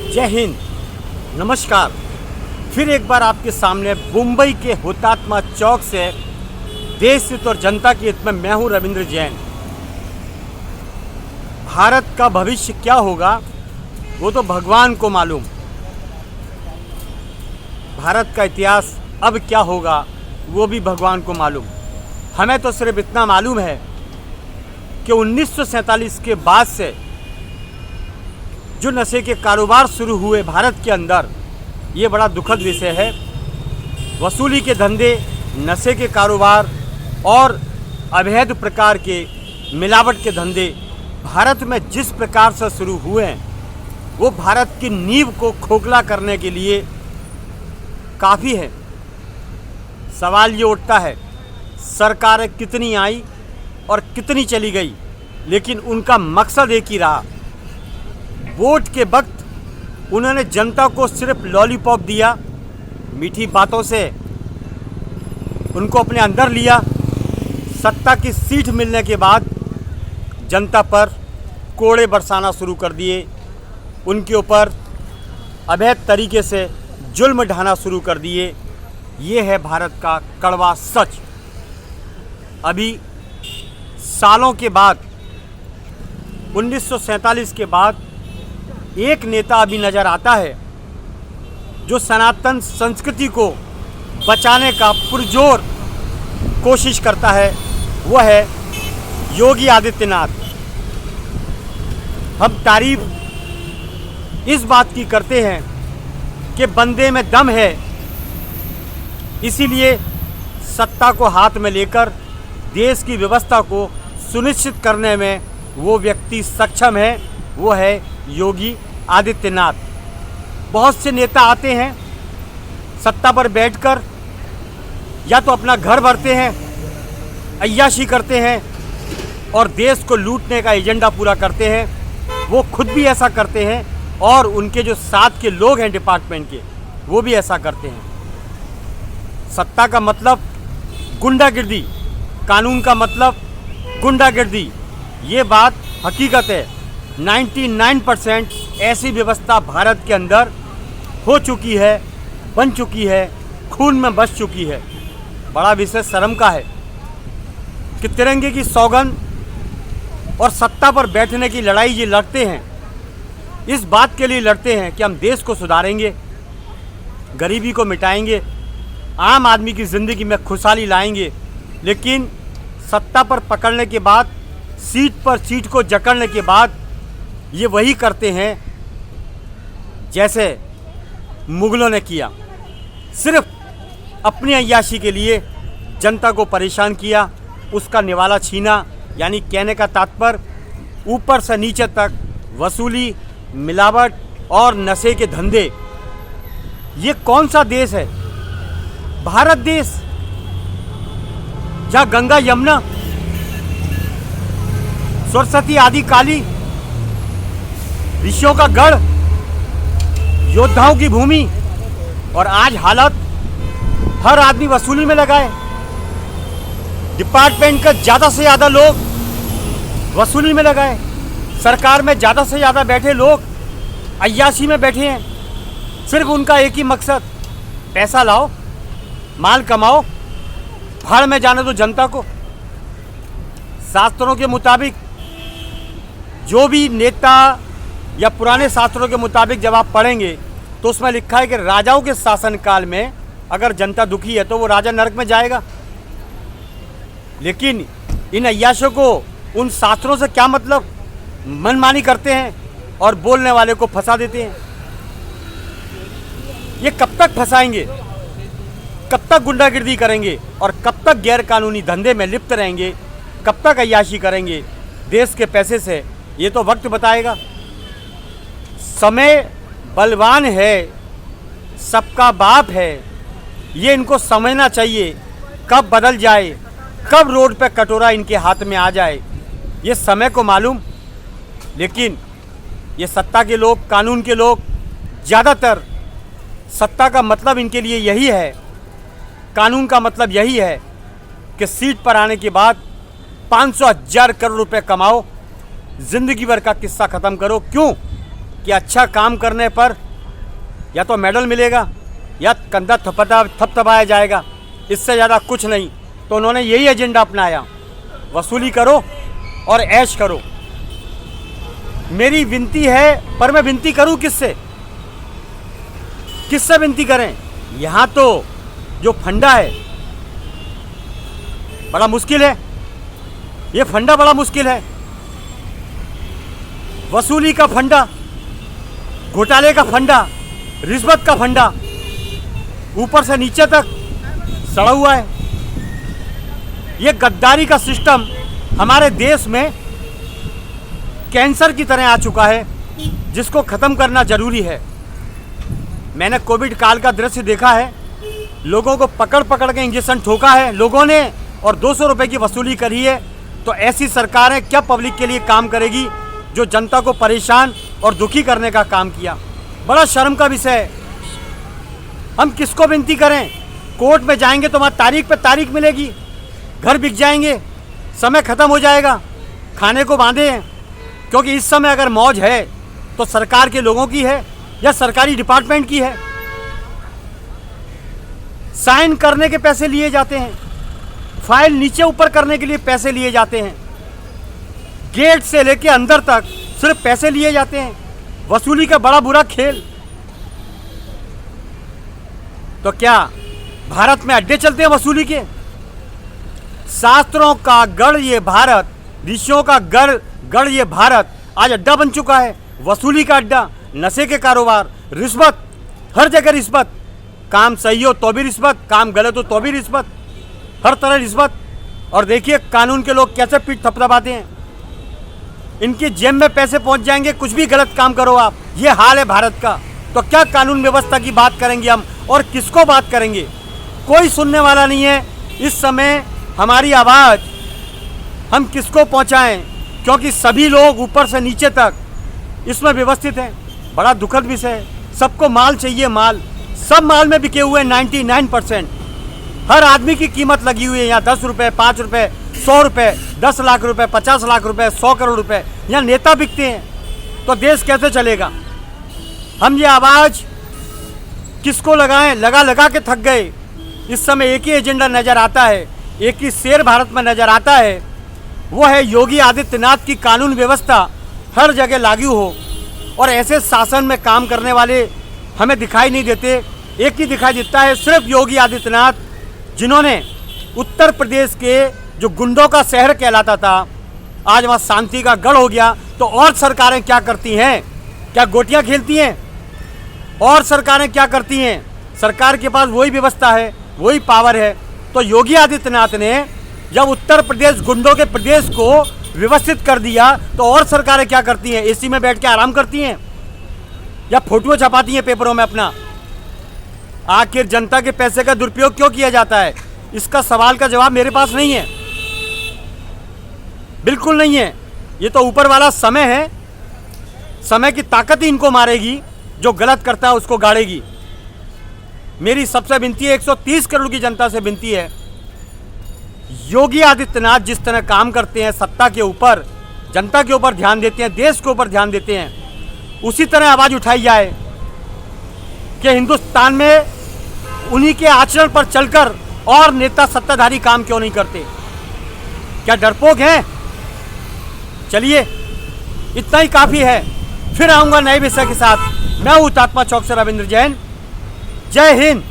जय हिंद, नमस्कार। फिर एक बार आपके सामने मुंबई के हुतात्मा चौक से देश हित और जनता के हित में मैं हूं रविंद्र जैन। भारत का भविष्य क्या होगा वो तो भगवान को मालूम। भारत का इतिहास अब क्या होगा वो भी भगवान को मालूम। हमें तो सिर्फ इतना मालूम है कि 1947 के बाद से जो नशे के कारोबार शुरू हुए भारत के अंदर, ये बड़ा दुखद विषय है। वसूली के धंधे, नशे के कारोबार और अवैध प्रकार के मिलावट के धंधे भारत में जिस प्रकार से शुरू हुए हैं, वो भारत की नींव को खोखला करने के लिए काफ़ी है। सवाल ये उठता है, सरकारें कितनी आई और कितनी चली गई, लेकिन उनका मकसद एक ही रहा। वोट के वक्त उन्होंने जनता को सिर्फ लॉलीपॉप दिया, मीठी बातों से उनको अपने अंदर लिया। सत्ता की सीट मिलने के बाद जनता पर कोड़े बरसाना शुरू कर दिए, उनके ऊपर अवैध तरीके से जुल्म ढाना शुरू कर दिए। ये है भारत का कड़वा सच। अभी सालों के बाद, 1947 के बाद एक नेता अभी नज़र आता है जो सनातन संस्कृति को बचाने का पुरजोर कोशिश करता है। वह है योगी आदित्यनाथ। हम तारीफ इस बात की करते हैं कि बंदे में दम है, इसीलिए सत्ता को हाथ में लेकर देश की व्यवस्था को सुनिश्चित करने में वो व्यक्ति सक्षम है। वो है योगी आदित्यनाथ। बहुत से नेता आते हैं, सत्ता पर बैठकर या तो अपना घर भरते हैं, अय्याशी करते हैं और देश को लूटने का एजेंडा पूरा करते हैं। वो खुद भी ऐसा करते हैं और उनके जो साथ के लोग हैं डिपार्टमेंट के, वो भी ऐसा करते हैं। सत्ता का मतलब गुंडागिर्दी, कानून का मतलब गुंडागिर्दी, ये बात हकीकत है। 99% ऐसी व्यवस्था भारत के अंदर हो चुकी है, बन चुकी है, खून में बस चुकी है। बड़ा विषय शर्म का है कि तिरंगे की सौगंध और सत्ता पर बैठने की लड़ाई ये लड़ते हैं, इस बात के लिए लड़ते हैं कि हम देश को सुधारेंगे, गरीबी को मिटाएंगे, आम आदमी की ज़िंदगी में खुशहाली लाएंगे। लेकिन सत्ता पर पकड़ने के बाद, सीट पर सीट को जकड़ने के बाद ये वही करते हैं जैसे मुगलों ने किया। सिर्फ अपनी अय्याशी के लिए जनता को परेशान किया, उसका निवाला छीना। यानी कहने का तात्पर्य ऊपर से नीचे तक वसूली, मिलावट और नशे के धंधे। ये कौन सा देश है? भारत देश, जहाँ गंगा यमुना, सरस्वती आदि काली, ऋषियों का गढ़, योद्धाओं की भूमि, और आज हालत हर आदमी वसूली में लगा है। डिपार्टमेंट का ज़्यादा से ज़्यादा लोग वसूली में लगा है। सरकार में ज़्यादा से ज़्यादा बैठे लोग अय्याशी में बैठे हैं। सिर्फ उनका एक ही मकसद, पैसा लाओ, माल कमाओ, भाड़ में जाने दो जनता को। शास्त्रों के मुताबिक जो भी नेता, या पुराने शास्त्रों के मुताबिक जब आप पढ़ेंगे तो उसमें लिखा है कि राजाओं के शासनकाल में अगर जनता दुखी है तो वो राजा नरक में जाएगा। लेकिन इन अय्याशों को उन शास्त्रों से क्या मतलब? मनमानी करते हैं और बोलने वाले को फंसा देते हैं। ये कब तक फंसाएंगे? कब तक गुंडागिर्दी करेंगे और कब तक गैर कानूनी धंधे में लिप्त रहेंगे? कब तक अय्याशी करेंगे देश के पैसे से? ये तो वक्त बताएगा। समय बलवान है, सबका बाप है, ये इनको समझना चाहिए। कब बदल जाए, कब रोड पे कटोरा इनके हाथ में आ जाए, ये समय को मालूम। लेकिन ये सत्ता के लोग, कानून के लोग, ज़्यादातर सत्ता का मतलब इनके लिए यही है, कानून का मतलब यही है कि सीट पर आने के बाद 500,000 करोड़ रुपए कमाओ, ज़िंदगी भर का किस्सा ख़त्म करो। क्यों? कि अच्छा काम करने पर या तो मेडल मिलेगा या कंधा थपथपाया जाएगा, इससे ज़्यादा कुछ नहीं। तो उन्होंने यही एजेंडा अपनाया, वसूली करो और ऐश करो। मेरी विनती है, पर मैं विनती करूं किससे? किससे विनती करें? यहाँ तो जो फंडा है बड़ा मुश्किल है, ये फंडा बड़ा मुश्किल है। वसूली का फंडा, घोटाले का फंडा, रिश्वत का फंडा ऊपर से नीचे तक सड़ा हुआ है। ये गद्दारी का सिस्टम हमारे देश में कैंसर की तरह आ चुका है, जिसको ख़त्म करना जरूरी है। मैंने कोविड काल का दृश्य देखा है, लोगों को पकड़ पकड़ के इंजेक्शन ठोका है लोगों ने और 200 रुपये की वसूली करी है। तो ऐसी सरकारें क्या पब्लिक के लिए काम करेगी जो जनता को परेशान और दुखी करने का काम किया? बड़ा शर्म का विषय है। हम किसको विनती करें? कोर्ट में जाएंगे तो वहाँ तारीख पे तारीख मिलेगी, घर बिक जाएंगे, समय ख़त्म हो जाएगा, खाने को बांधे हैं। क्योंकि इस समय अगर मौज है तो सरकार के लोगों की है या सरकारी डिपार्टमेंट की है। साइन करने के पैसे लिए जाते हैं, फाइल नीचे ऊपर करने के लिए पैसे लिए जाते हैं, गेट से लेके अंदर तक सिर्फ पैसे लिए जाते हैं। वसूली का बड़ा बुरा खेल। तो क्या भारत में अड्डे चलते हैं वसूली के? शास्त्रों का गढ़ ये भारत, ऋषियों का गढ़ ये भारत आज अड्डा बन चुका है। वसूली का अड्डा, नशे के कारोबार, रिश्वत, हर जगह रिश्वत। काम सही हो तो भी रिश्वत, काम गलत हो तो भी रिश्वत, हर तरह रिश्वत। और देखिए कानून के लोग कैसे पीठ थपथपाते हैं। इनकी जेब में पैसे पहुंच जाएंगे, कुछ भी गलत काम करो आप। ये हाल है भारत का। तो क्या कानून व्यवस्था की बात करेंगे हम और किसको बात करेंगे? कोई सुनने वाला नहीं है। इस समय हमारी आवाज़ हम किसको पहुंचाएं? क्योंकि सभी लोग ऊपर से नीचे तक इसमें व्यवस्थित हैं। बड़ा दुखद विषय है। सबको माल चाहिए, माल। सब माल में बिके हुए 99%। हर आदमी की कीमत लगी हुई है यहाँ। 10 रुपये, 5 रुपये, 100 रुपये, 10 लाख रुपये, 50 लाख रुपये, 100 करोड़ रुपये यहाँ नेता बिकते हैं। तो देश कैसे चलेगा? हम ये आवाज़ किसको लगाएं? लगा के थक गए। इस समय एक ही एजेंडा नज़र आता है, एक ही शेर भारत में नज़र आता है, वो है योगी आदित्यनाथ की कानून व्यवस्था हर जगह लागू हो। और ऐसे शासन में काम करने वाले हमें दिखाई नहीं देते। एक ही दिखाई देता है, सिर्फ योगी आदित्यनाथ, जिन्होंने उत्तर प्रदेश के जो गुंडों का शहर कहलाता था आज वहाँ शांति का गढ़ हो गया। तो और सरकारें क्या करती हैं? क्या गोटियाँ खेलती हैं? और सरकारें क्या करती हैं? सरकार के पास वही व्यवस्था है, वही पावर है। तो योगी आदित्यनाथ ने जब उत्तर प्रदेश गुंडों के प्रदेश को व्यवस्थित कर दिया तो और सरकारें क्या करती हैं? एसी में बैठ के आराम करती हैं या फोटो छपाती हैं पेपरों में अपना? आखिर जनता के पैसे का दुरुपयोग क्यों किया जाता है? इसका सवाल का जवाब मेरे पास नहीं है, बिल्कुल नहीं है। ये तो ऊपर वाला समय है, समय की ताकत ही इनको मारेगी, जो गलत करता है उसको गाड़ेगी। मेरी सबसे विनती है, 130 करोड़ की जनता से विनती है, योगी आदित्यनाथ जिस तरह काम करते हैं, सत्ता के ऊपर, जनता के ऊपर ध्यान देते हैं, देश के ऊपर ध्यान देते हैं, उसी तरह आवाज़ उठाई जाए कि हिंदुस्तान में उन्हीं के आचरण पर चलकर और नेता सत्ताधारी काम क्यों नहीं करते? क्या डरपोक हैं? चलिए, इतना ही काफ़ी है। फिर आऊँगा नए विषय के साथ। मैं हूँ हुतात्मा चौक से रविंद्र जैन। जय हिंद।